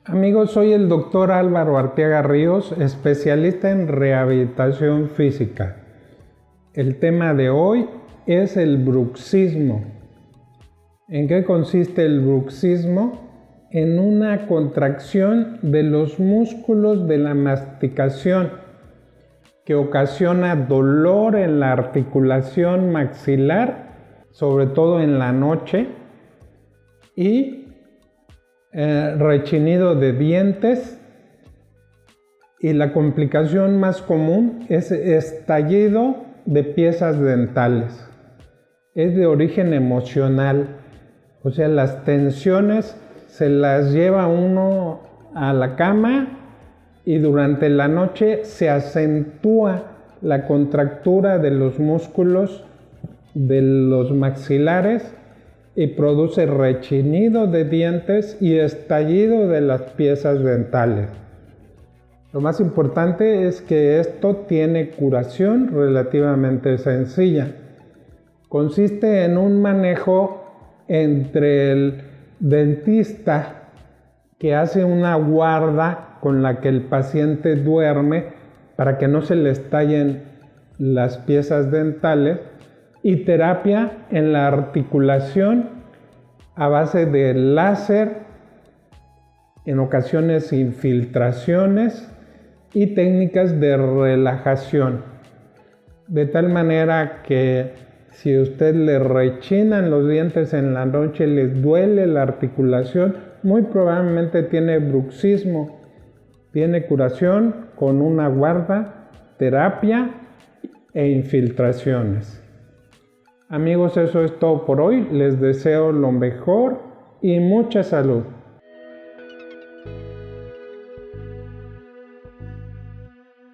Amigos, soy el doctor Álvaro Arteaga Ríos, especialista en rehabilitación física. El tema de hoy es el bruxismo. ¿En qué consiste el bruxismo? En una contracción de los músculos de la masticación que ocasiona dolor en la articulación maxilar, sobre todo en la noche, y rechinido de dientes, y la complicación más común es estallido de piezas dentales. Es de origen emocional, o sea, las tensiones se las lleva uno a la cama y durante la noche se acentúa la contractura de los músculos de los maxilares y produce rechinido de dientes y estallido de las piezas dentales. Lo más importante es que esto tiene curación relativamente sencilla. Consiste en un manejo entre el dentista, que hace una guarda con la que el paciente duerme para que no se le estallen las piezas dentales, y terapia en la articulación a base de láser, en ocasiones infiltraciones y técnicas de relajación. De tal manera que si a usted le rechinan los dientes en la noche, les duele la articulación, muy probablemente tiene bruxismo. Tiene curación con una guarda, terapia e infiltraciones. Amigos, eso es todo por hoy. Les deseo lo mejor y mucha salud.